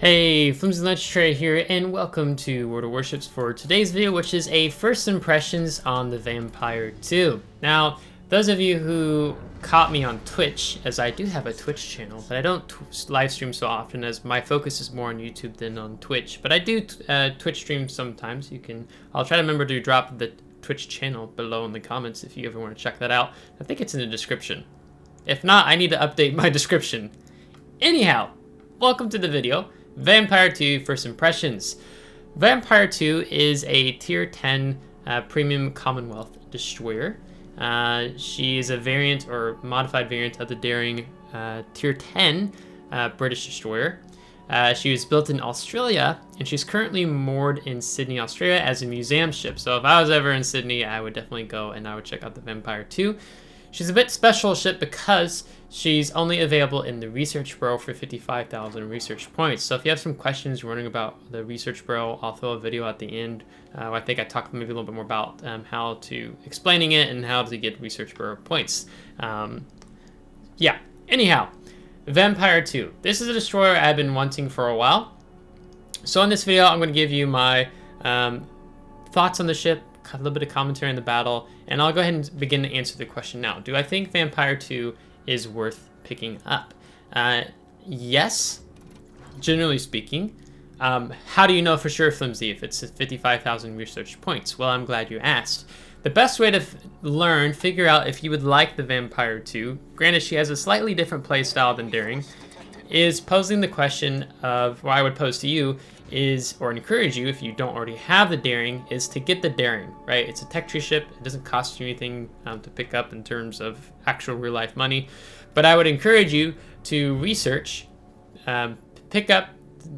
Hey, FlimsyLunchTray here, and welcome to World of Warships for today's video, which is a first impressions on the Vampire 2. Now, those of you who caught me on Twitch, as I do have a Twitch channel, but I don't live stream so often, as my focus is more on YouTube than on Twitch. But I do Twitch stream sometimes. I'll try to remember to drop the Twitch channel below in the comments if you ever want to check that out. I think it's in the description. If not, I need to update my description. Anyhow, welcome to the video. Vampire 2 First Impressions. Vampire 2 is a Tier 10 premium Commonwealth destroyer. She is a variant or modified variant of the daring Tier 10 British destroyer. She was built in Australia, and she's currently moored in Sydney, Australia as a museum ship. So if I was ever in Sydney, I would definitely go and I would check out the Vampire 2. She's a bit special ship because she's only available in the Research Bureau for 55,000 research points. So if you have some questions you're wondering about the Research Bureau, I'll throw a video at the end. I think I talked maybe a little bit more about how to explaining it and how to get Research Bureau points. Yeah, anyhow, Vampire 2. This is a destroyer I've been wanting for a while. So in this video, I'm going to give you my thoughts on the ship, a little bit of commentary on the battle, and I'll go ahead and begin to answer the question now. Do I think Vampire 2 is worth picking up? Yes, generally speaking. How do you know for sure, Flimsy, if it's 55,000 research points? Well, I'm glad you asked. The best way to figure out if you would like the Vampire 2, granted she has a slightly different playstyle than Daring, is posing the question of, what I would pose to you is, or encourage you if you don't already have the Daring, is to get the Daring, right? It's a tech tree ship. It doesn't cost you anything to pick up in terms of actual real life money. But I would encourage you to research, pick up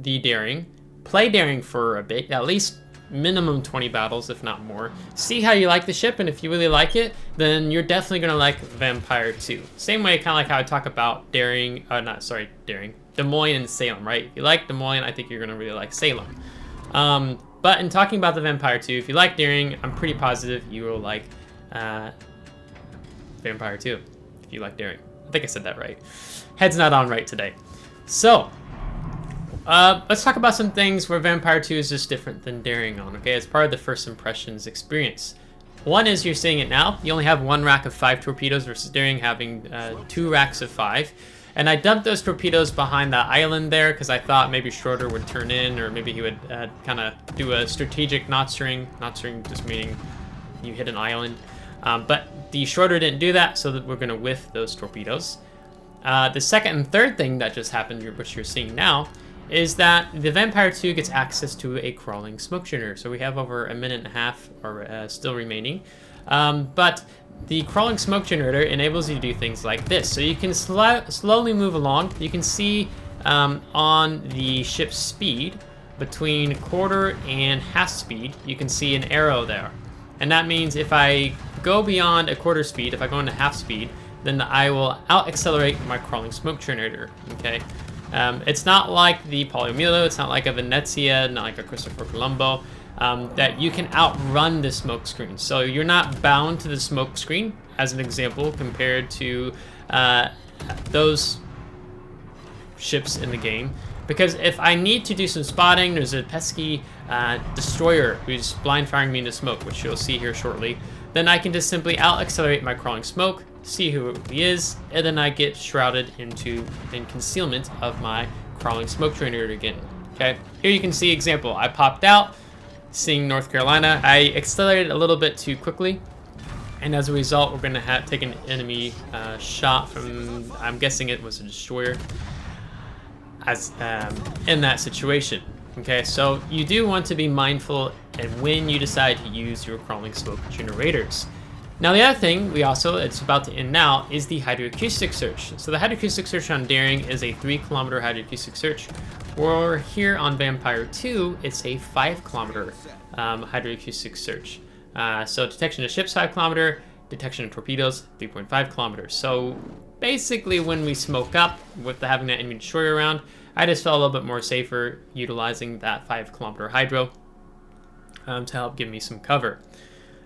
the Daring, play Daring for a bit, at least minimum 20 battles, if not more. See how you like the ship, and if you really like it, then you're definitely going to like Vampire 2. Same way, kind of like how I talk about Daring, Des Moines and Salem, right? If you like Des Moines, I think you're going to really like Salem. But in talking about the Vampire 2, if you like Daring, I'm pretty positive you will like Vampire 2, if you like Daring. I think I said that right. Head's not on right today. So, let's talk about some things where Vampire 2 is just different than Daring on, okay? It's part of the first impressions experience. One is, you're seeing it now, you only have one rack of 5 torpedoes versus Daring having 2 racks of 5. And I dumped those torpedoes behind that island there because I thought maybe Schroeder would turn in, or maybe he would kind of do a strategic knot string just meaning you hit an island. But the Schroeder didn't do that, so that we're going to whiff those torpedoes. The second and third thing that just happened, which you're seeing now, is that the Vampire 2 gets access to a crawling smoke generator. So we have over a minute and a half still remaining. But the crawling smoke generator enables you to do things like this. So you can slowly move along. You can see on the ship's speed, between quarter and half speed, you can see an arrow there. And that means if I go beyond a quarter speed, if I go into half speed, then I will out-accelerate my crawling smoke generator, okay? It's not like the Polyomilo, it's not like a Venezia, not like a Christopher Colombo, that you can outrun the smoke screen. So you're not bound to the smoke screen, as an example, compared to those ships in the game. Because if I need to do some spotting, there's a pesky destroyer who's blind firing me into smoke, which you'll see here shortly, then I can just simply out-accelerate my crawling smoke, see who he is, and then I get shrouded in concealment of my crawling smoke generator again. Okay, here you can see example. I popped out, seeing North Carolina. I accelerated a little bit too quickly, and as a result, we're going to take an enemy shot from, I'm guessing it was a destroyer, as in that situation. Okay, so you do want to be mindful and when you decide to use your crawling smoke generators. Now the other thing it's about to end now, is the hydroacoustic search. So the hydroacoustic search on Daring is a 3-kilometer hydroacoustic search, or here on Vampire 2, it's a 5-kilometer hydroacoustic search. So detection of ships 5 kilometer, detection of torpedoes 3.5 kilometers. So basically when we smoke up with having that enemy destroyer around, I just felt a little bit more safer utilizing that 5-kilometer hydro to help give me some cover.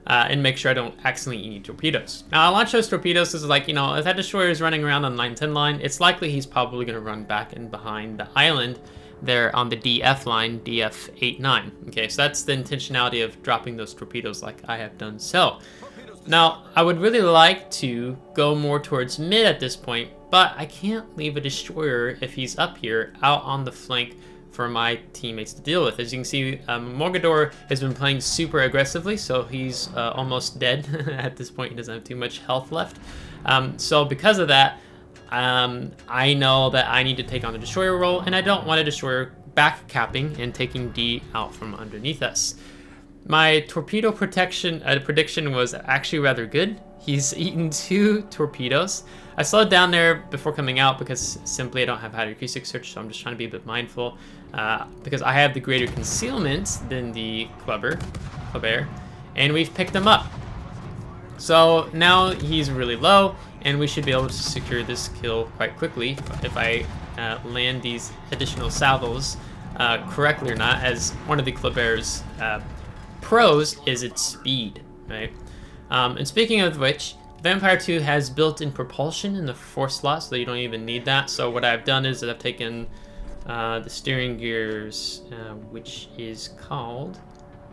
And make sure I don't accidentally eat torpedoes. Now, I launch those torpedoes. This is like, if that destroyer is running around on 9-10 line, it's likely he's probably going to run back in behind the island there on the DF line, DF89. Okay, so that's the intentionality of dropping those torpedoes like I have done so. Now, I would really like to go more towards mid at this point, but I can't leave a destroyer if he's up here out on the flank for my teammates to deal with. As you can see, Morgador has been playing super aggressively, so he's almost dead at this point. He doesn't have too much health left. So because of that, I know that I need to take on the destroyer role, and I don't want a destroyer back capping and taking D out from underneath us. My torpedo prediction was actually rather good. He's eaten 2 torpedoes. I slowed down there before coming out because simply I don't have hydroacoustic search, so I'm just trying to be a bit mindful. Because I have the greater concealment than the Clubber, and we've picked him up. So now he's really low, and we should be able to secure this kill quite quickly if I land these additional salvos correctly or not, as one of the Clubber's pros is its speed, right? And speaking of which, Vampire 2 has built-in propulsion in the 4th slot, so you don't even need that. So what I've done is that I've taken the steering gears, which is called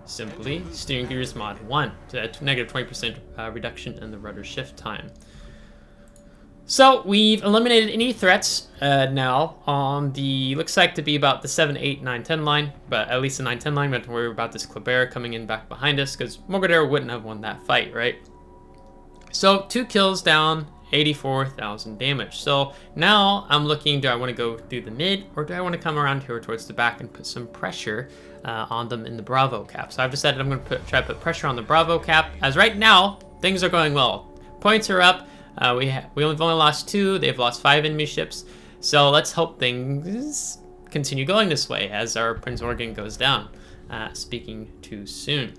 simply steering gears mod 1, to negative 20% reduction in the rudder shift time. So we've eliminated any threats now on the, looks like to be about the 7, 8, 9, 10 line, but at least the 9, 10 line. We don't have to worry about this Clubber coming in back behind us, because Morgador wouldn't have won that fight, right? So 2 kills down, 84,000 damage. So now I'm looking, do I want to go through the mid, or do I want to come around here towards the back and put some pressure on them in the Bravo cap? So I've decided I'm going to try to put pressure on the Bravo cap, as right now, things are going well. Points are up. We've only lost 2, they've lost 5 enemy ships, so let's hope things continue going this way as our Prince Organ goes down. Speaking too soon.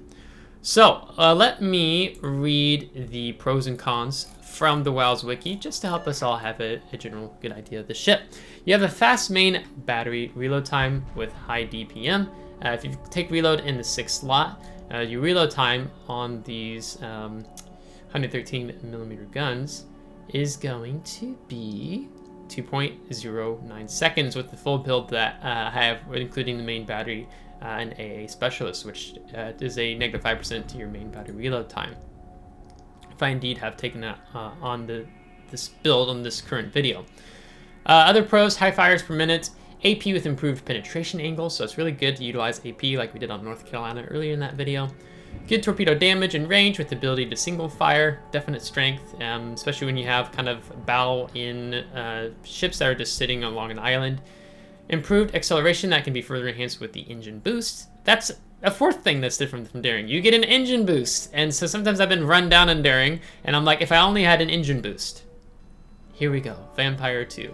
So let me read the pros and cons from the WoW's wiki, just to help us all have a general good idea of the ship. You have a fast main battery reload time with high DPM. If you take reload in the 6th slot, your reload time on these 113mm guns is going to be 2.09 seconds with the full build that I have, including the main battery and AA Specialist, which is a negative 5% to your main battery reload time, if I indeed have taken that on this build on this current video. Other pros, high fires per minute, AP with improved penetration angles, so it's really good to utilize AP like we did on North Carolina earlier in that video. Good torpedo damage and range with the ability to single fire, definite strength, especially when you have kind of bow-in ships that are just sitting along an island. Improved acceleration that can be further enhanced with the engine boost. That's a 4th thing that's different from Daring. You get an engine boost, and so sometimes I've been run down in Daring, and I'm like, if I only had an engine boost. Here we go, Vampire 2.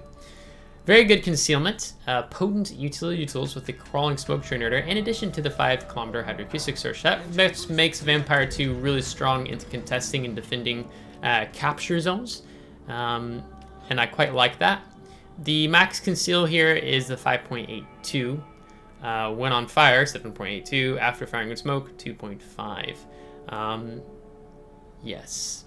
Very good concealment, potent utility tools with the crawling smoke generator, in addition to the 5-kilometer hydroacoustic search. That makes Vampire 2 really strong into contesting and defending capture zones, and I quite like that. The max conceal here is the 5.82. When on fire, 7.82. After firing with smoke, 2.5. Yes.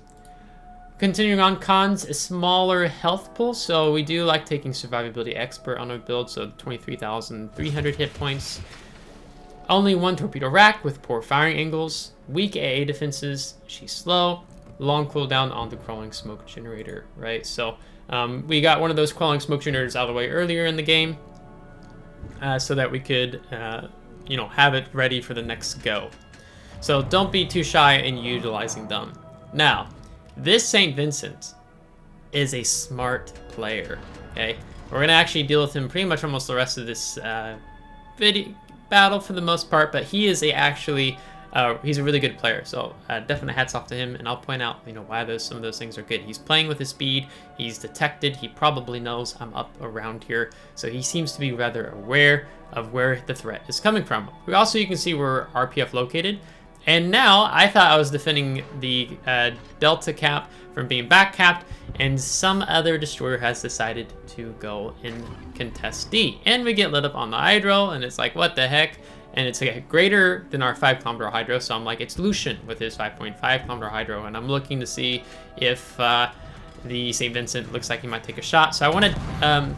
Continuing on, cons, a smaller health pool, so we do like taking Survivability Expert on our build, so 23,300 hit points. Only 1 torpedo rack with poor firing angles, weak AA defenses, she's slow, long cooldown on the crawling smoke generator, right? So we got one of those crawling smoke generators out of the way earlier in the game, so that we could, you know, have it ready for the next go. So don't be too shy in utilizing them. Now, this St. Vincent is a smart player, okay? We're going to actually deal with him pretty much almost the rest of this battle for the most part, but he is actually, he's a really good player, so definitely hats off to him, and I'll point out, you know, why some of those things are good. He's playing with his speed, he's detected, he probably knows I'm up around here, so he seems to be rather aware of where the threat is coming from. We also, you can see where RPF located. And now, I thought I was defending the Delta cap from being back capped, and some other destroyer has decided to go and contest D. And we get lit up on the Hydro, and it's like, what the heck? And it's greater than our 5-kilometer Hydro, so I'm like, it's Lucian with his 5.5-kilometer Hydro, and I'm looking to see if the St. Vincent looks like he might take a shot. So I want to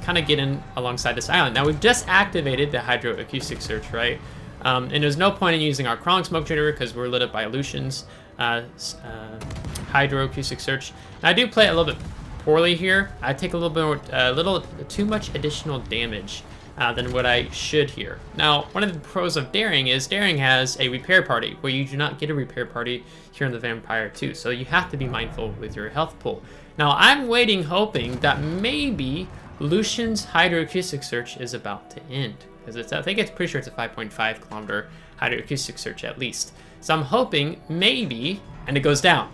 kind of get in alongside this island. Now we've just activated the hydroacoustic search, right? And there's no point in using our crawling smoke generator because we're lit up by Aleutian's hydroacoustic search. And I do play it a little bit poorly here. I take a little too much additional damage than what I should here. Now, one of the pros of Daring is Daring has a repair party, where you do not get a repair party here in the Vampire 2, so you have to be mindful with your health pool. Now, I'm waiting, hoping that maybe Lucian's hydroacoustic search is about to end, because I think it's pretty sure it's a 5.5 kilometer hydroacoustic search at least. So I'm hoping maybe, and it goes down.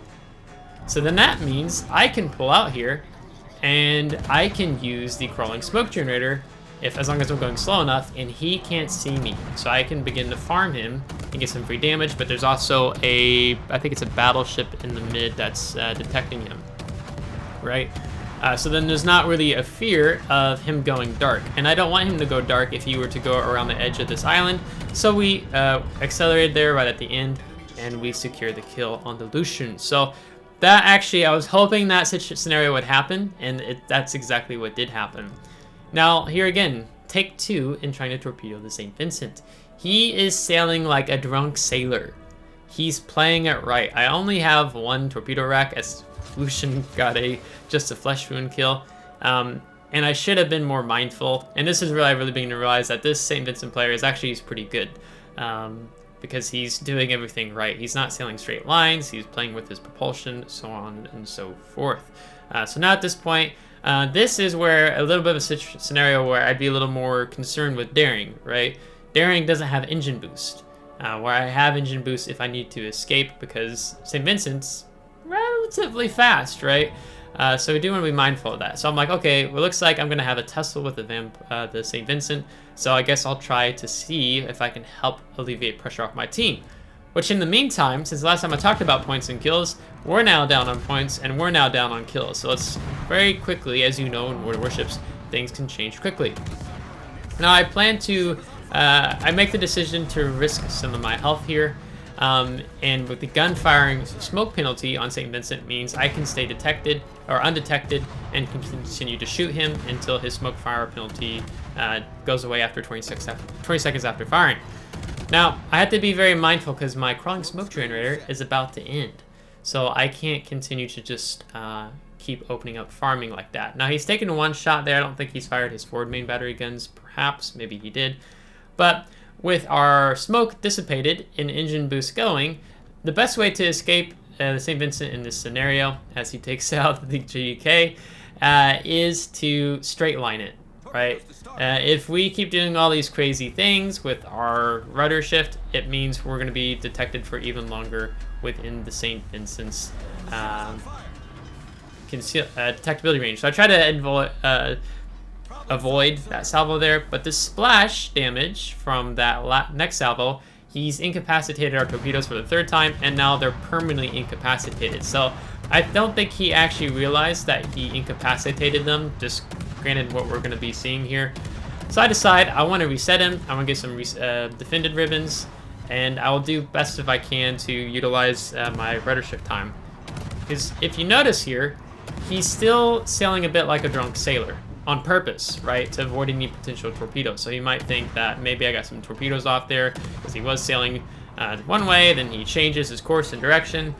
So then that means I can pull out here, and I can use the crawling smoke generator as long as I'm going slow enough, and he can't see me. So I can begin to farm him and get some free damage, but there's also I think it's a battleship in the mid that's detecting him, right? So then there's not really a fear of him going dark, and I don't want him to go dark if he were to go around the edge of this island. So we accelerated there right at the end, and we secured the kill on the Lucian. So that actually, I was hoping that scenario would happen, and that's exactly what did happen. Now, here again, take 2 in trying to torpedo the St. Vincent. He is sailing like a drunk sailor. He's playing it right. I only have 1 torpedo rack as Lucian got just a flesh wound kill. And I should have been more mindful. And this is really beginning to realize that this St. Vincent player is actually pretty good. Because he's doing everything right. He's not sailing straight lines. He's playing with his propulsion, so on and so forth. So now at this point, this is where a little bit of a scenario where I'd be a little more concerned with Daring, right? Daring doesn't have engine boost, where I have engine boost if I need to escape, because St. Vincent's relatively fast, right? So we do want to be mindful of that. So I'm like, okay, well, it looks like I'm going to have a tussle with the St. Vincent, so I guess I'll try to see if I can help alleviate pressure off my team. Which in the meantime, since the last time I talked about points and kills, we're now down on points and we're now down on kills. So let's very quickly, as you know in World of Warships, things can change quickly. Now I plan to, I make the decision to risk some of my health here. And with the gun firing smoke penalty on St. Vincent means I can stay detected or undetected and continue to shoot him until his smoke fire penalty goes away after 20 seconds after firing. Now, I have to be very mindful because my crawling smoke generator is about to end. So I can't continue to just keep opening up farming like that. Now, he's taken 1 shot there. I don't think he's fired his forward main battery guns. Perhaps, maybe he did. But with our smoke dissipated and engine boost going, the best way to escape the St. Vincent in this scenario, as he takes out the GK, is to straight line it, right? If we keep doing all these crazy things with our rudder shift, it means we're going to be detected for even longer within the St. Vincent's detectability range. So I try to avoid that salvo there, but the splash damage from that next salvo, he's incapacitated our torpedoes for the 3rd time, and now they're permanently incapacitated. So I don't think he actually realized that he incapacitated them, just granted what we're going to be seeing here. So I decide I want to reset him. I want to get some defended ribbons, and I will do best if I can to utilize my rudder shift time. Because if you notice here, he's still sailing a bit like a drunk sailor on purpose, right, to avoid any potential torpedoes. So you might think that maybe I got some torpedoes off there because he was sailing one way, then he changes his course and direction.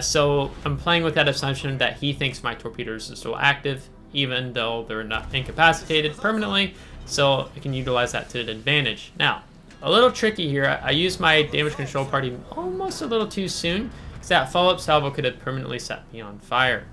So I'm playing with that assumption that he thinks my torpedoes are still active, even though they're not incapacitated permanently, so I can utilize that to an advantage. Now, a little tricky here, I used my damage control party almost a little too soon, because that follow-up salvo could have permanently set me on fire.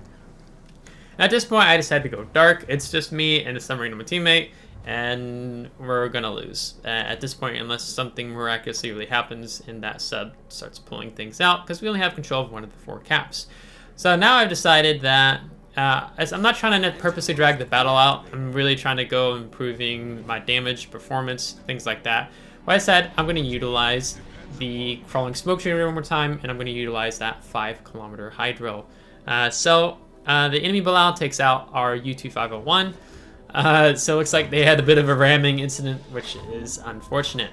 At this point, I decided to go dark. It's just me and a submarine of my teammate, and we're gonna lose at this point unless something miraculously really happens and that sub starts pulling things out, because we only have control of 1 of the 4 caps. So now I've decided that as I'm not trying to purposely drag the battle out, I'm really trying to go improving my damage, performance, things like that. Well, I said I'm going to utilize the crawling smoke generator one more time, and I'm going to utilize that 5-kilometer hydro. So the enemy Bilal takes out our U-2501. So it looks like they had a bit of a ramming incident, which is unfortunate.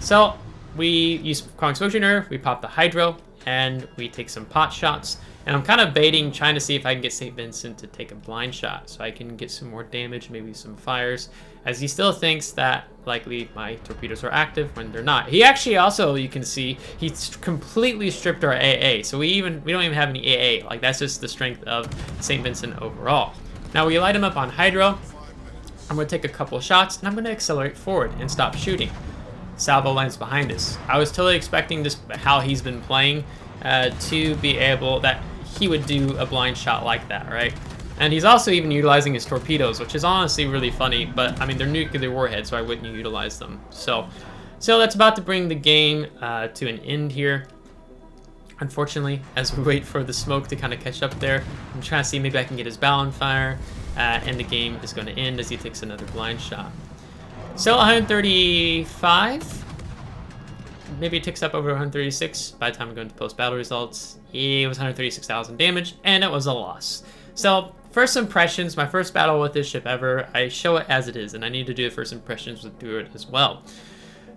So we use crawling smoke generator, we pop the hydro, and we take some pot shots. And I'm kind of baiting, trying to see if I can get St. Vincent to take a blind shot so I can get some more damage, maybe some fires, as he still thinks that likely my torpedoes are active when they're not. He actually also, you can see, he completely stripped our AA, so we don't even have any AA. Like, that's just the strength of St. Vincent overall. Now we light him up on hydro. I'm going to take a couple shots, and I'm going to accelerate forward and stop shooting. Salvo lines behind us. I was totally expecting this, how he's been playing, to be able, that he would do a blind shot like that, right? And he's also even utilizing his torpedoes, which is honestly really funny, but I mean, they're nuclear warheads, so I wouldn't utilize them. So that's about to bring the game to an end here. Unfortunately, as we wait for the smoke to kind of catch up there, I'm trying to see maybe I can get his bow on fire, and the game is going to end as he takes another blind shot. So 135. Maybe it ticks up over 136 by the time we go into post-battle results. It was 136,000 damage, and it was a loss. So, first impressions, my first battle with this ship ever, I show it as it is, and I need to do the first impressions with it as well.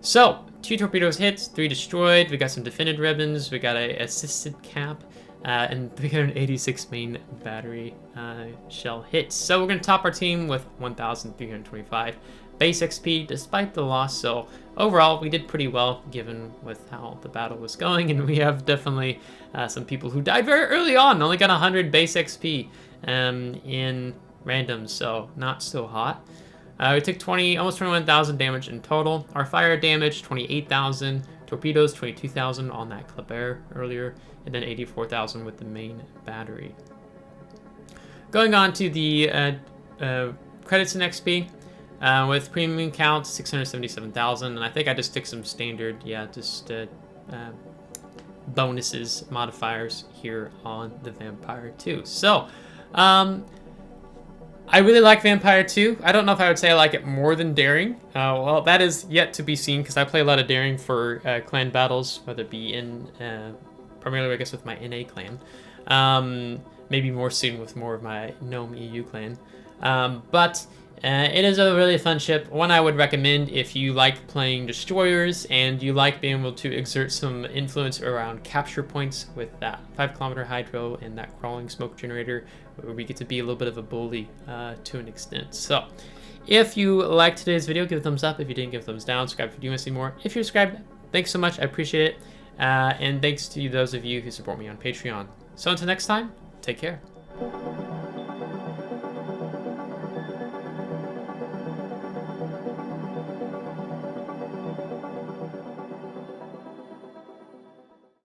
So, 2 torpedoes hit, 3 destroyed, we got some defended ribbons, we got a assisted cap, and 386 main battery shell hits. So we're going to top our team with 1,325 base XP despite the loss, so overall we did pretty well given with how the battle was going, and we have definitely some people who died very early on, only got 100 base XP in randoms, so not so hot. We took almost 21,000 damage in total. Our fire damage, 28,000. Torpedoes, 22,000 on that Kleber earlier, and then 84,000 with the main battery. Going on to the credits in XP. With premium count, 677,000, and I think I just took some standard, bonuses, modifiers here on the Vampire 2. So, I really like Vampire 2. I don't know if I would say I like it more than Daring. Well, that is yet to be seen, because I play a lot of Daring for clan battles, whether it be in, primarily I guess with my NA clan. Maybe more soon with more of my Gnome EU clan. But it is a really fun ship, one I would recommend if you like playing destroyers and you like being able to exert some influence around capture points with that 5-kilometer hydro and that crawling smoke generator, where we get to be a little bit of a bully to an extent. So if you liked today's video, give it a thumbs up. If you didn't, give it a thumbs down. Subscribe if you do want to see more. If you're subscribed, thanks so much. I appreciate it. And thanks to those of you who support me on Patreon. So until next time, take care.